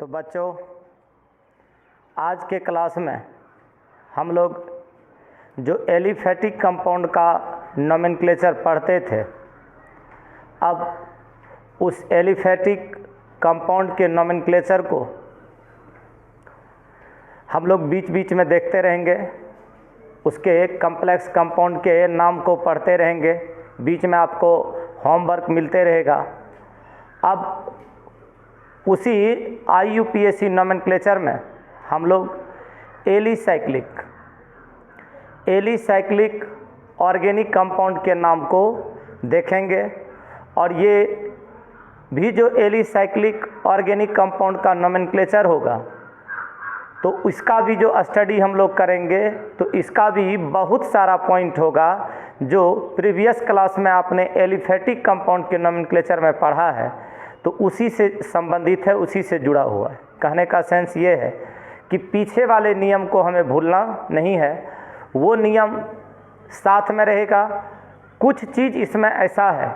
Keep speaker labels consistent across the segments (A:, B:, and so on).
A: तो बच्चों, आज के क्लास में हम लोग जो एलिफैटिक कंपाउंड का नोमेनक्लेचर पढ़ते थे, अब उस एलिफैटिक कंपाउंड के नोमेनक्लेचर को हम लोग बीच बीच में देखते रहेंगे। उसके कम्प्लेक्स कंपाउंड के नाम को पढ़ते रहेंगे, बीच में आपको होमवर्क मिलते रहेगा। अब उसी IUPAC नोमेनक्लेचर में हम लोग एलिसाइक्लिक ऑर्गेनिक कंपाउंड के नाम को देखेंगे। और ये भी जो एलिसाइक्लिक ऑर्गेनिक कंपाउंड का नोमेनक्लेचर होगा, तो इसका भी जो स्टडी हम लोग करेंगे, तो इसका भी बहुत सारा पॉइंट होगा जो प्रीवियस क्लास में आपने एलिफैटिक कंपाउंड के नोमेनक्लेचर में पढ़ा है, तो उसी से संबंधित है, उसी से जुड़ा हुआ है। कहने का सेंस ये है कि पीछे वाले नियम को हमें भूलना नहीं है, वो नियम साथ में रहेगा। कुछ चीज़ इसमें ऐसा है,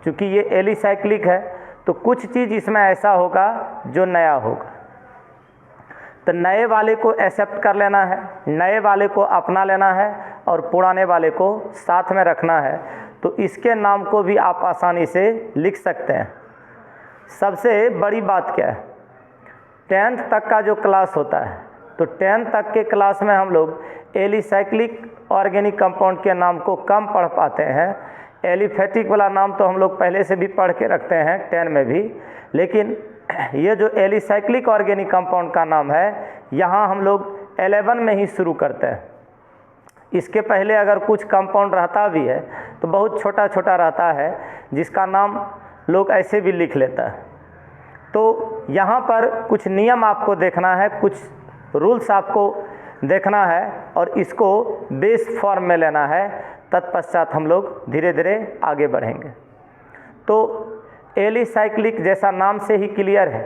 A: चूँकि ये एलिसाइक्लिक है, तो कुछ चीज़ इसमें ऐसा होगा जो नया होगा, तो नए वाले को एक्सेप्ट कर लेना है, नए वाले को अपना लेना है और पुराने वाले को साथ में रखना है। तो इसके नाम को भी आप आसानी से लिख सकते हैं। सबसे बड़ी बात क्या है, 10th तक का जो क्लास होता है, तो 10th तक के क्लास में हम लोग एलिसाइक्लिक ऑर्गेनिक कंपाउंड के नाम को कम पढ़ पाते हैं। एलिफैटिक वाला नाम तो हम लोग पहले से भी पढ़ के रखते हैं 10 में भी, लेकिन ये जो एलिसाइक्लिक ऑर्गेनिक कंपाउंड का नाम है, यहाँ हम लोग 11 में ही शुरू करते हैं। इसके पहले अगर कुछ कंपाउंड रहता भी है तो बहुत छोटा छोटा रहता है, जिसका नाम लोग ऐसे भी लिख लेता है। तो यहाँ पर कुछ नियम आपको देखना है, कुछ रूल्स आपको देखना है और इसको बेस फॉर्म में लेना है। तत्पश्चात हम लोग धीरे धीरे आगे बढ़ेंगे। तो एलिसाइक्लिक जैसा नाम से ही क्लियर है,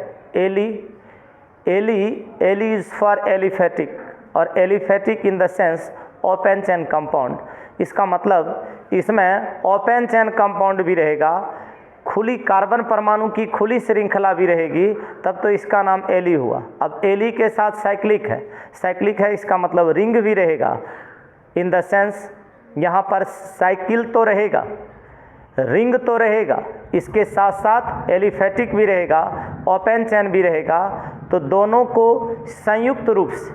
A: एली इज़ फॉर एलिफैटिक, और aliphatic in the sense open chain compound. इसका मतलब इसमें ओपन चेन कंपाउंड भी रहेगा, खुली कार्बन परमाणु की खुली श्रृंखला भी रहेगी, तब तो इसका नाम एली हुआ। अब एली के साथ साइक्लिक है, इसका मतलब रिंग भी रहेगा। इन द सेंस यहाँ पर साइकिल तो रहेगा, रिंग तो रहेगा, इसके साथ साथ एलिफैटिक भी रहेगा, ओपन चेन भी रहेगा। तो दोनों को संयुक्त रूप से,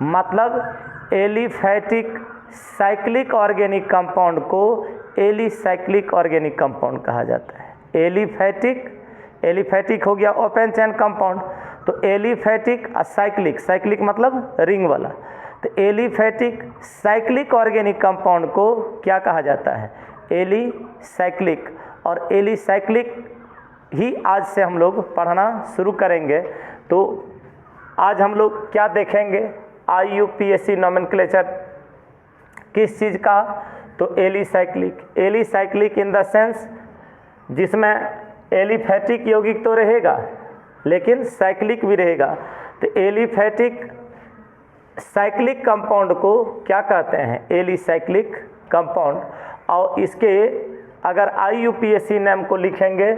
A: मतलब एलिफैटिक साइक्लिक ऑर्गेनिक कंपाउंड को एलिसाइक्लिक ऑर्गेनिक कंपाउंड कहा जाता है। एलिफैटिक हो गया ओपन चेन कंपाउंड, तो एलिफैटिक साइक्लिक मतलब रिंग वाला, तो एलिफैटिक साइक्लिक ऑर्गेनिक कंपाउंड को क्या कहा जाता है, एलिसाइक्लिक। और एलिसाइक्लिक ही आज से हम लोग पढ़ना शुरू करेंगे। तो आज हम लोग क्या देखेंगे, IUPAC नोमेनक्लेचर किस चीज़ का, तो एलिसाइक्लिक इन द सेंस जिसमें एलिफैटिक यौगिक तो रहेगा लेकिन साइक्लिक भी रहेगा। तो एलिफैटिक साइक्लिक कंपाउंड को क्या कहते हैं, एलिसाइक्लिक कंपाउंड। और इसके अगर IUPAC नाम को लिखेंगे,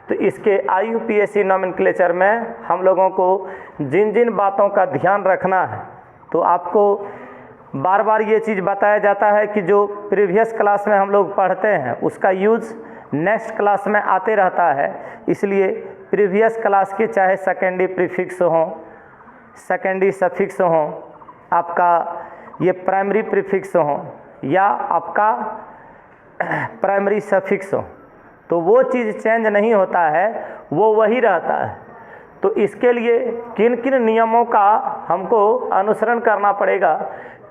A: तो इसके IUPAC नोमेनक्लेचर में हम लोगों को जिन जिन बातों का ध्यान रखना है, तो आपको बार बार ये चीज़ बताया जाता है कि जो प्रीवियस क्लास में हम लोग पढ़ते हैं उसका यूज़ नेक्स्ट क्लास में आते रहता है। इसलिए प्रीवियस क्लास के चाहे सेकेंडरी प्रीफिक्स हों, सेकेंडरी सफिक्स हों, आपका ये प्राइमरी प्रीफिक्स हों या आपका प्राइमरी सफिक्स हो, तो वो चीज़ चेंज नहीं होता है, वो वही रहता है। तो इसके लिए किन किन नियमों का हमको अनुसरण करना पड़ेगा,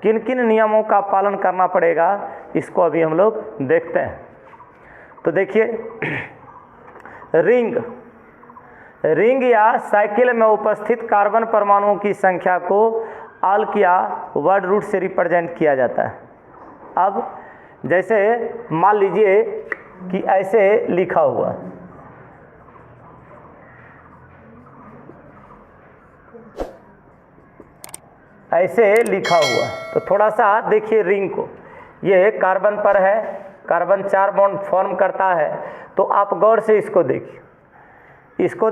A: किन किन नियमों का पालन करना पड़ेगा, इसको अभी हम लोग देखते हैं। तो देखिए, रिंग या साइकिल में उपस्थित कार्बन परमाणुओं की संख्या को आल्क या वर्ड रूट से रिप्रेजेंट किया जाता है। अब जैसे मान लीजिए कि ऐसे लिखा हुआ, तो थोड़ा सा देखिए रिंग को, ये कार्बन पर है, कार्बन 4 बॉन्ड फॉर्म करता है। तो आप गौर से इसको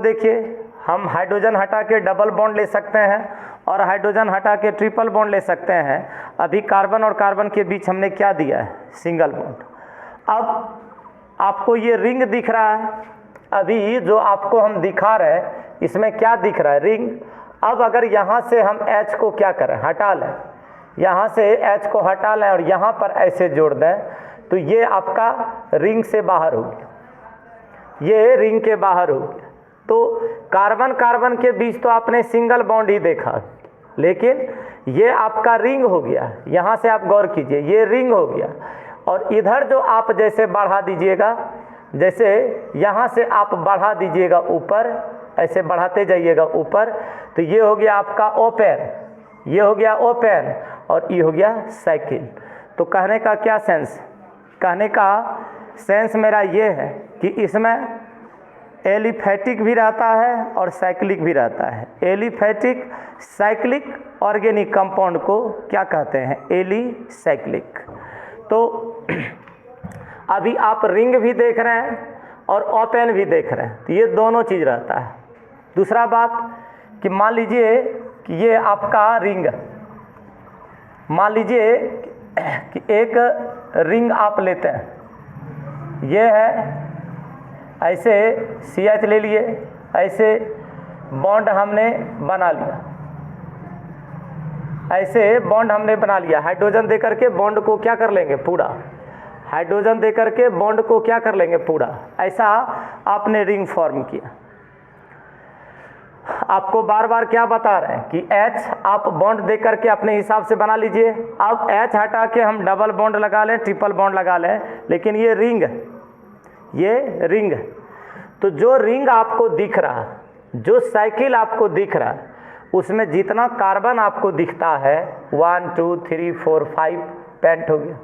A: देखिए, हम हाइड्रोजन हटा के डबल बॉन्ड ले सकते हैं और हाइड्रोजन हटा के ट्रिपल बॉन्ड ले सकते हैं। अभी कार्बन और कार्बन के बीच हमने क्या दिया है? Single bond. अब आपको ये रिंग दिख रहा है, अभी जो आपको हम दिखा रहे हैं इसमें क्या दिख रहा है? रिंग। अब अगर यहाँ से हम H को क्या करें? हटा लें, यहाँ से H को हटा लें और यहाँ पर ऐसे जोड़ दें तो ये आपका रिंग से बाहर हो गया, ये रिंग के बाहर हो गया। तो कार्बन कार्बन के बीच तो आपने सिंगल बॉन्ड ही देखा, लेकिन ये आपका रिंग हो गया। यहाँ से आप गौर कीजिए, ये रिंग हो गया। और इधर जो आप जैसे बढ़ा दीजिएगा, जैसे यहाँ से आप बढ़ा दीजिएगा ऊपर, ऐसे बढ़ाते जाइएगा ऊपर, तो ये हो गया आपका ओपन, ये हो गया ओपन और ये हो गया साइकिल। तो कहने का क्या सेंस? कहने का सेंस मेरा ये है कि इसमें एलिफैटिक भी रहता है और साइक्लिक भी रहता है। एलिफैटिक साइक्लिक ऑर्गेनिक कंपाउंड को क्या कहते हैं? एलिसाइक्लिक। तो अभी आप रिंग भी देख रहे हैं और ओपन भी देख रहे हैं, तो ये दोनों चीज़ रहता है। दूसरा बात कि मान लीजिए कि ये आपका रिंग, मान लीजिए कि एक रिंग आप लेते हैं, ये है ऐसे CH ले लिए, ऐसे बॉन्ड हमने बना लिया, ऐसे बॉन्ड हमने बना लिया। हाइड्रोजन देकर के बॉन्ड को क्या कर लेंगे? पूरा। हाइड्रोजन देकर के बॉन्ड को क्या कर लेंगे? पूरा। ऐसा आपने रिंग फॉर्म किया। आपको बार बार क्या बता रहे हैं कि H आप बॉन्ड दे करके अपने हिसाब से बना लीजिए। अब H हटा के हम डबल बॉन्ड लगा लें, ट्रिपल बॉन्ड लगा लें, लेकिन ये रिंग, ये रिंग। तो जो रिंग आपको दिख रहा है, जो साइकिल आपको दिख रहा है, उसमें जितना कार्बन आपको दिखता है 1 2 3 4 5 पेंट हो गया।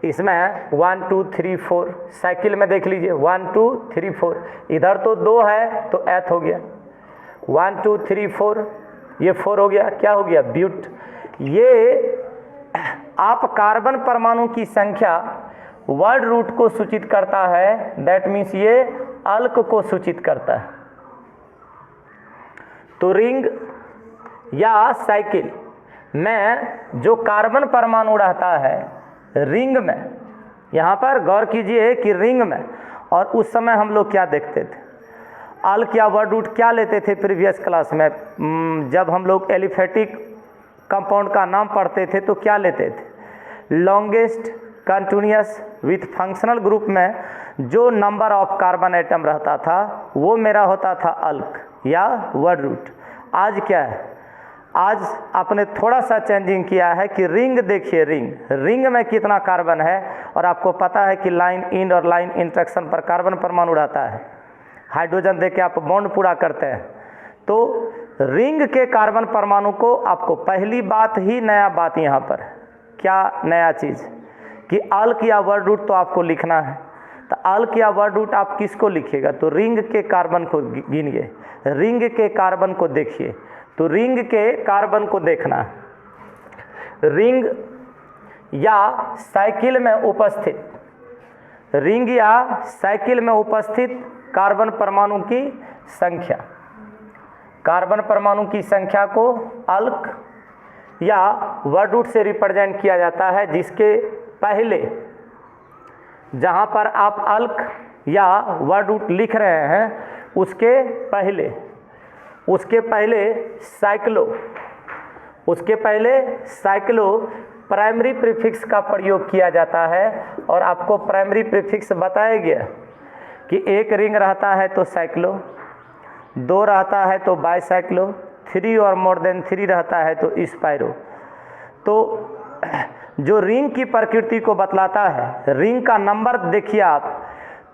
A: इसमें 1 2 3 4 साइकिल में देख लीजिए 1 2 3 4, इधर तो 2 है तो एथ हो गया। 1 2 3 4, ये 4 हो गया। क्या हो गया? ब्यूट। ये आप कार्बन परमाणु की संख्या वर्ड रूट को सूचित करता है, दैट मीन्स ये अल्क को सूचित करता है। तो रिंग या साइकिल में जो कार्बन परमाणु रहता है रिंग में, यहाँ पर गौर कीजिए कि रिंग में, और उस समय हम लोग क्या देखते थे? अल्क या वर्ड रूट क्या लेते थे प्रीवियस क्लास में? जब हम लोग एलिफैटिक कंपाउंड का नाम पढ़ते थे तो क्या लेते थे? Longest continuous with functional group में जो नंबर ऑफ कार्बन एटम रहता था वो मेरा होता था अल्क या वर्ड रूट। आज क्या है? आज आपने थोड़ा सा चेंजिंग किया है कि रिंग देखिए, रिंग में कितना कार्बन है, और आपको पता है कि लाइन इन और लाइन इंटरेक्शन पर कार्बन परमाणु रहता है। हाइड्रोजन देके आप बॉन्ड पूरा करते हैं। तो रिंग के कार्बन परमाणु को आपको पहली बात ही नया बात यहाँ पर क्या नया चीज़ कि अल्क या वर्ड रूट तो आपको लिखना है। तो अल्क या वर्ड रूट आप किसको लिखिएगा? तो रिंग के कार्बन को गिनिए, रिंग के कार्बन को देखिए। तो रिंग के कार्बन को देखना है। रिंग या साइकिल में उपस्थित, रिंग या साइकिल में उपस्थित कार्बन परमाणु की संख्या, कार्बन परमाणु की संख्या को अल्क या वर्ड रूट से रिप्रेजेंट किया जाता है, जिसके पहले जहाँ पर आप अल्क या वर्ड रूट लिख रहे हैं उसके पहले साइक्लो प्राइमरी प्रीफिक्स का प्रयोग किया जाता है। और आपको प्राइमरी प्रीफिक्स बताया गया कि एक रिंग रहता है तो साइक्लो, 2 रहता है तो बाईसाइक्लो, 3 और मोर देन 3 रहता है तो स्पाइरो। तो जो रिंग की प्रकृति को बतलाता है, रिंग का नंबर देखिए आप,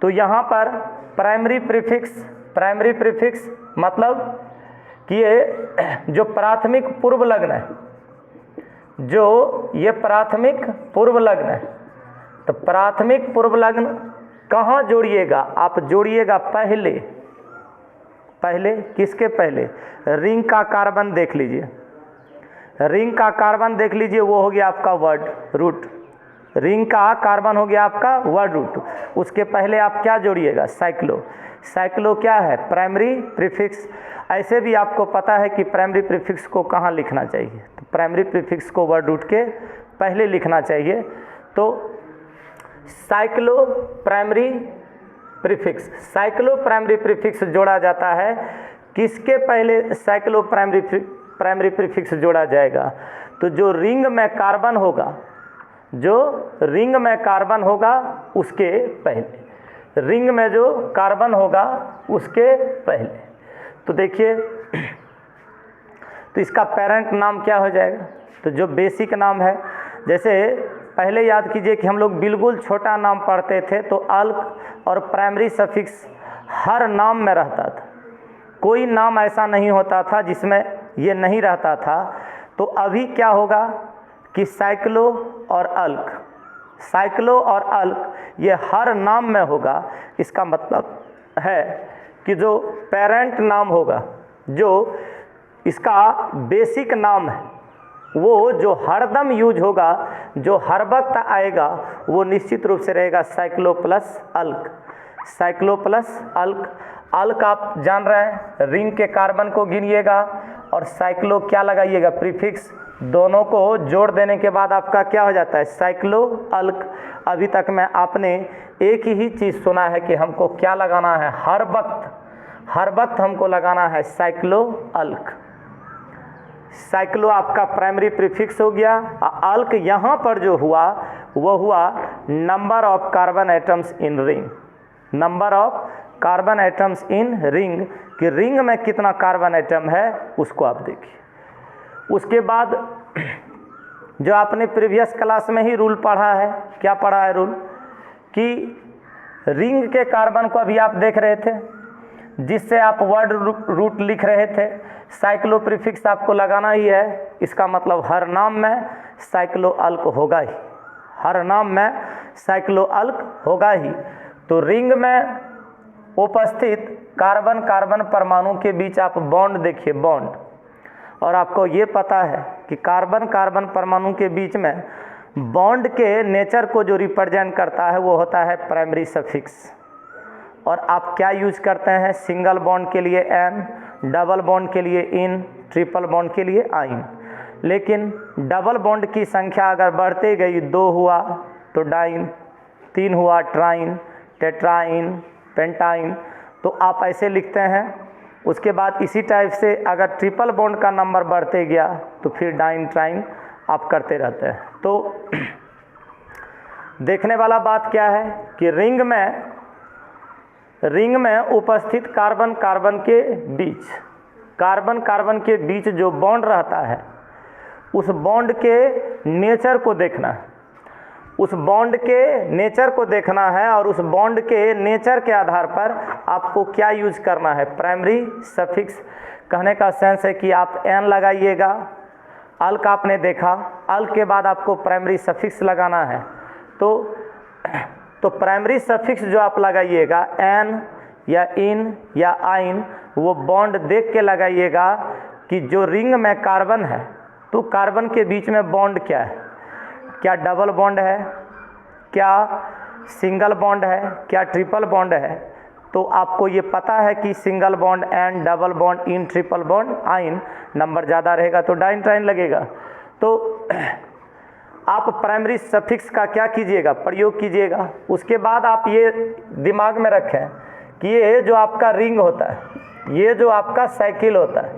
A: तो यहाँ पर प्राइमरी प्रीफिक्स मतलब कि ये जो प्राथमिक पूर्व लग्न है, जो ये प्राथमिक पूर्व लग्न है, तो प्राथमिक पूर्व लग्न कहाँ जोड़िएगा? आप जोड़िएगा पहले किसके पहले? रिंग का कार्बन देख लीजिए, रिंग का कार्बन देख लीजिए, वो हो गया आपका वर्ड रूट। रिंग का कार्बन हो गया आपका वर्ड रूट, उसके पहले आप क्या जोड़िएगा, साइक्लो। साइक्लो क्या है, प्राइमरी प्रीफिक्स। ऐसे भी आपको पता है कि प्राइमरी प्रीफिक्स को कहाँ लिखना चाहिए, तो प्राइमरी प्रीफिक्स को वर्ड रूट के पहले लिखना चाहिए। तो cyclo primary prefix, cyclo primary prefix जोड़ा जाता है, किसके पहले साइक्लो प्राइमरी प्रीफिक्स जोड़ा जाएगा, तो जो रिंग में कार्बन होगा, जो रिंग में कार्बन होगा उसके पहले, रिंग में जो कार्बन होगा उसके पहले। तो देखिए, तो इसका पेरेंट नाम क्या हो जाएगा, तो जो बेसिक नाम है, जैसे पहले याद कीजिए कि हम लोग बिल्कुल छोटा नाम पढ़ते थे तो अल्क और प्राइमरी सफिक्स हर नाम में रहता था, कोई नाम ऐसा नहीं होता था जिसमें ये नहीं रहता था। तो अभी क्या होगा कि साइक्लो और अल्क, साइक्लो और अल्क ये हर नाम में होगा। इसका मतलब है कि जो पेरेंट नाम होगा, जो इसका बेसिक नाम है, वो जो हरदम यूज होगा, जो हर वक्त आएगा, वो निश्चित रूप से रहेगा साइक्लो प्लस अल्क, साइक्लो प्लस अल्क। अल्क आप जान रहे हैं, रिंग के कार्बन को गिनिएगा और साइक्लो क्या लगाइएगा, प्रीफिक्स, दोनों को जोड़ देने के बाद आपका क्या हो जाता है, साइक्लो अल्क। अभी तक में आपने एक ही चीज़ सुना है कि हमको क्या लगाना है, हर वक्त हमको लगाना है साइक्लो अल्क। साइक्लो आपका प्राइमरी प्रीफिक्स हो गया। अल्क यहाँ पर जो हुआ वो हुआ number of carbon atoms in ring, number of carbon atoms in ring, कि रिंग में कितना कार्बन एटम है उसको आप देखिए। उसके बाद जो आपने प्रीवियस क्लास में ही रूल पढ़ा है, क्या पढ़ा है रूल, कि रिंग के कार्बन को अभी आप देख रहे थे, जिससे आप वर्ड रूट लिख रहे थे, साइक्लो प्रीफिक्स आपको लगाना ही है। इसका मतलब हर नाम में साइक्लो अल्क होगा ही, हर नाम में साइक्लो अल्क होगा ही। तो रिंग में उपस्थित कार्बन कार्बन परमाणु के बीच आप बॉन्ड देखिए, बॉन्ड, और आपको ये पता है कि कार्बन कार्बन परमाणु के बीच में बॉन्ड के नेचर को जो रिप्रेजेंट करता है वो होता है प्राइमरी सफिक्स। और आप क्या यूज करते हैं, सिंगल बॉन्ड के लिए एन, डबल बॉन्ड के लिए इन, ट्रिपल बॉन्ड के लिए आइन। लेकिन डबल बॉन्ड की संख्या अगर बढ़ते गई, 2 हुआ तो डाइन, 3 हुआ ट्राइन, टेट्राइन, पेंटाइन, तो आप ऐसे लिखते हैं। उसके बाद इसी टाइप से अगर ट्रिपल बॉन्ड का नंबर बढ़ते गया तो फिर डाइन ट्राइन आप करते रहते हैं। तो देखने वाला बात क्या है कि रिंग में उपस्थित कार्बन कार्बन के बीच, कार्बन कार्बन के बीच जो बॉन्ड रहता है, उस बॉन्ड के नेचर को देखना है, उस बॉन्ड के नेचर को देखना है। और उस बॉन्ड के नेचर के आधार पर आपको क्या यूज करना है, प्राइमरी सफिक्स। कहने का सेंस है कि आप एन लगाइएगा, अल्क आपने देखा, अल्क के बाद आपको प्राइमरी सफिक्स लगाना है। तो प्राइमरी सफिक्स जो आप लगाइएगा, एन या इन या आइन, वो बॉन्ड देख के लगाइएगा कि जो रिंग में कार्बन है, तो कार्बन के बीच में बॉन्ड क्या है, क्या डबल बॉन्ड है, क्या सिंगल बॉन्ड है, क्या ट्रिपल बॉन्ड है। तो आपको ये पता है कि single bond ane, double bond ene, triple bond yne, number ज़्यादा रहेगा तो डाइन ट्राइन लगेगा। तो आप प्राइमरी सफिक्स का क्या कीजिएगा, प्रयोग कीजिएगा। उसके बाद आप ये दिमाग में रखें कि ये जो आपका रिंग होता है, ये जो आपका साइकिल होता है,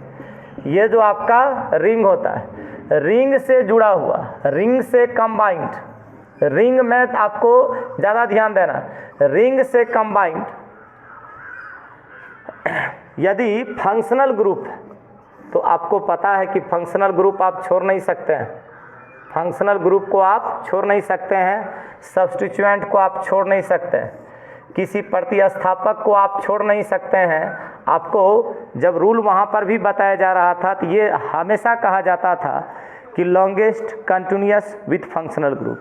A: ये जो आपका रिंग होता है, रिंग से जुड़ा हुआ, रिंग से कंबाइंड, रिंग में आपको ज़्यादा ध्यान देना, रिंग से कंबाइंड यदि फंक्शनल ग्रुप है, तो आपको पता है कि फंक्शनल ग्रुप आप छोड़ नहीं सकते हैं, फंक्शनल ग्रुप को आप छोड़ नहीं सकते हैं, सब्स्टिट्यूएंट को आप छोड़ नहीं सकते हैं, किसी प्रतिस्थापक को आप छोड़ नहीं सकते हैं। आपको जब रूल वहाँ पर भी बताया जा रहा था तो ये हमेशा कहा जाता था कि longest continuous with functional group,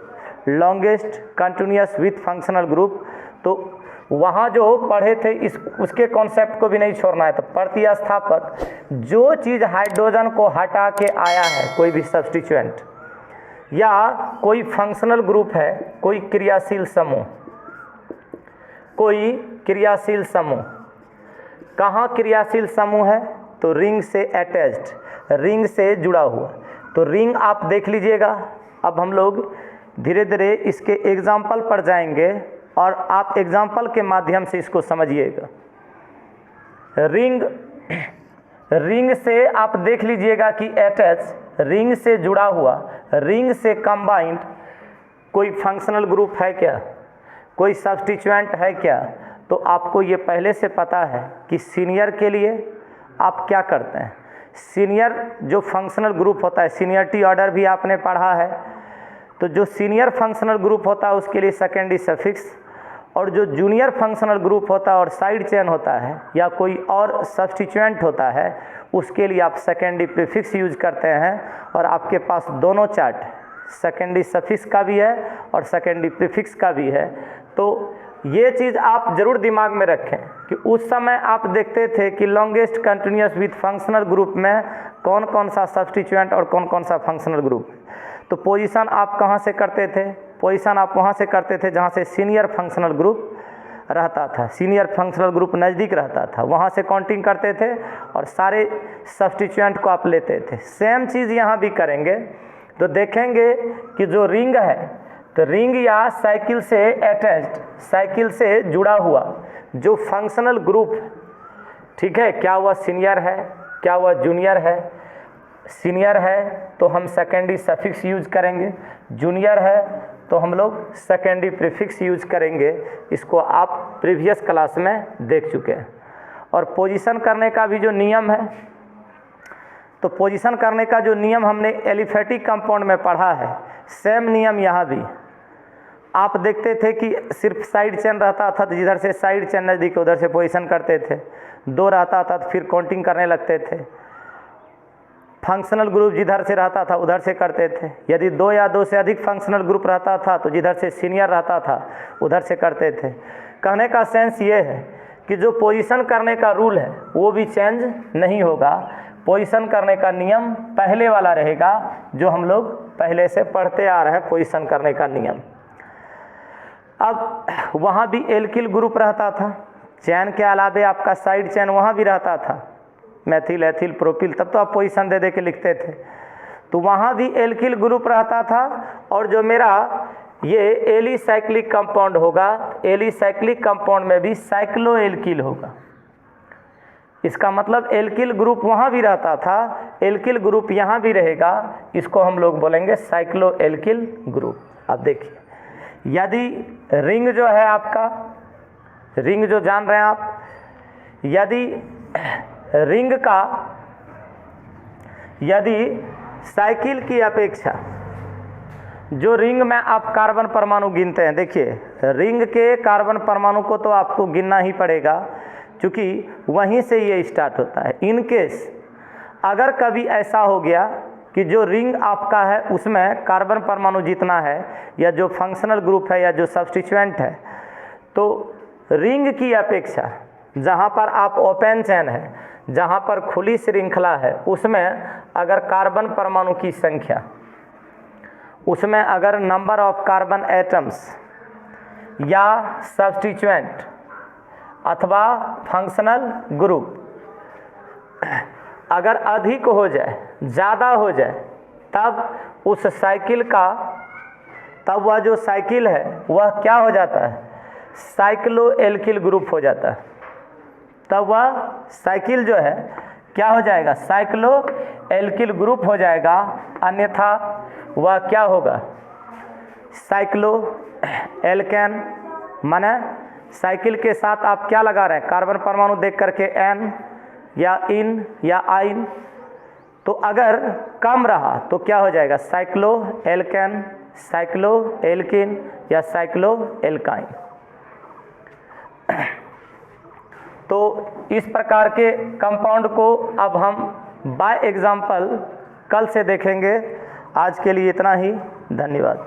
A: longest continuous with functional group. तो वहाँ जो पढ़े थे उसके कॉन्सेप्ट को भी नहीं छोड़ना है। तो प्रतिस्थापक जो चीज़ हाइड्रोजन को हटा के आया है, कोई भी सब्स्टिट्यूएंट, या कोई फंक्शनल ग्रुप है, कोई क्रियाशील समूह, कोई क्रियाशील समूह, कहाँ क्रियाशील समूह है? तो रिंग से अटैच्ड, रिंग से जुड़ा हुआ। तो रिंग आप देख लीजिएगा। अब हम लोग धीरे धीरे इसके एग्जाम्पल पर जाएंगे और आप एग्जाम्पल के माध्यम से इसको समझिएगा। रिंग से आप देख लीजिएगा कि अटैच, रिंग से जुड़ा हुआ, रिंग से कंबाइंड कोई फंक्शनल ग्रुप है क्या, कोई सब्स्टिट्यूएंट है क्या? तो आपको ये पहले से पता है कि सीनियर के लिए आप क्या करते हैं। सीनियर जो फंक्शनल ग्रुप होता है, सीनियरिटी ऑर्डर भी आपने पढ़ा है, तो जो सीनियर फंक्शनल ग्रुप होता है उसके लिए सेकेंडरी सफिक्स, और जो जूनियर फंक्शनल ग्रुप होता है और साइड चेन होता है या कोई और सब्स्टिट्यूएंट होता है उसके लिए आप सेकेंडरी प्रीफिक्स यूज करते हैं। और आपके पास दोनों चार्ट, सेकेंडरी सफिक्स का भी है और सेकेंडरी प्रीफिक्स का भी है। तो ये चीज़ आप ज़रूर दिमाग में रखें कि उस समय आप देखते थे कि longest continuous with functional group में कौन कौन सा सब्स्टिट्यूएंट और कौन कौन सा फंक्शनल ग्रुप। तो पोजीशन आप कहाँ से करते थे? पोजीशन आप वहाँ से करते थे जहाँ से सीनियर फंक्शनल ग्रुप रहता था, सीनियर फंक्शनल ग्रुप नज़दीक रहता था, वहाँ से काउंटिंग करते थे और सारे सब्स्टिट्यूएंट को आप लेते थे। सेम चीज़ यहाँ भी करेंगे। तो देखेंगे कि जो रिंग है, तो रिंग या साइकिल से अटैच्ड, साइकिल से जुड़ा हुआ जो फंक्शनल ग्रुप, ठीक है, क्या वह सीनियर है, क्या वह जूनियर है? सीनियर है तो हम सेकेंडरी सफिक्स यूज करेंगे, जूनियर है तो हम लोग सेकेंडरी प्रीफिक्स यूज करेंगे। इसको आप प्रीवियस क्लास में देख चुके हैं। और पोजीशन करने का भी जो नियम है, तो पोजीशन करने का जो नियम हमने एलिफेटिक कंपाउंड में पढ़ा है, सेम नियम यहाँ भी। आप देखते थे कि सिर्फ साइड चेन रहता था तो जिधर से साइड चेन नज़दीक उधर से पोजीशन करते थे, दो रहता था तो फिर काउंटिंग करने लगते थे। फंक्शनल ग्रुप जिधर से रहता था उधर से करते थे। यदि दो या दो से अधिक फंक्शनल ग्रुप रहता था तो जिधर से सीनियर रहता था उधर से करते थे। कहने का सेंस ये है कि जो पोजीशन करने का रूल है वो भी चेंज नहीं होगा। पोजीशन करने का नियम पहले वाला रहेगा जो हम लोग पहले से पढ़ते आ रहे हैं, पोजीशन करने का नियम। अब वहाँ भी एल्किल ग्रुप रहता था, चैन के अलावे आपका साइड चैन वहाँ भी रहता था, मैथिल, एथिल, प्रोपिल, तब तो आप पोजीशन दे दे के लिखते थे। तो वहाँ भी एल्किल ग्रुप रहता था। और जो मेरा ये एलिसाइक्लिक कंपाउंड होगा, एलिसाइक्लिक कंपाउंड में भी साइक्लो एल्किल होगा। इसका मतलब एल्किल ग्रुप वहाँ भी रहता था, एल्किल ग्रुप यहाँ भी रहेगा। इसको हम लोग बोलेंगे साइक्लो एल्किल ग्रुप। अब देखिए, यदि रिंग जो है आपका, रिंग जो जान रहे हैं आप, यदि रिंग का, यदि साइकिल की अपेक्षा जो रिंग में आप कार्बन परमाणु गिनते हैं, देखिए रिंग के कार्बन परमाणु को तो आपको गिनना ही पड़ेगा क्योंकि वहीं से ये स्टार्ट होता है। इन केस अगर कभी ऐसा हो गया कि जो रिंग आपका है उसमें कार्बन परमाणु जितना है या जो फंक्शनल ग्रुप है या जो सब्स्टिट्यूएंट है, तो रिंग की अपेक्षा जहाँ पर आप ओपन चेन है, जहाँ पर खुली श्रृंखला है, उसमें अगर कार्बन परमाणु की संख्या, उसमें अगर नंबर ऑफ कार्बन एटम्स या सब्स्टिट्यूएंट अथवा फंक्शनल ग्रुप अगर अधिक हो जाए, ज़्यादा हो जाए, तब उस साइकिल का, तब वह जो साइकिल है वह क्या हो जाता है? साइक्लो एल्किल ग्रुप हो जाता है। तब वह साइकिल जो है क्या हो जाएगा? साइक्लो एल्किल ग्रुप हो जाएगा। अन्यथा वह क्या होगा? Cyclo alkene. माने साइकिल के साथ आप क्या लगा रहे हैं? कार्बन परमाणु देख करके एन या इन या आइन। तो अगर कम रहा तो क्या हो जाएगा? साइक्लो एल्केन, साइक्लो एल्किन या साइक्लो एल्काइन। तो इस प्रकार के कंपाउंड को अब हम बाय एग्जाम्पल कल से देखेंगे। आज के लिए इतना ही, धन्यवाद।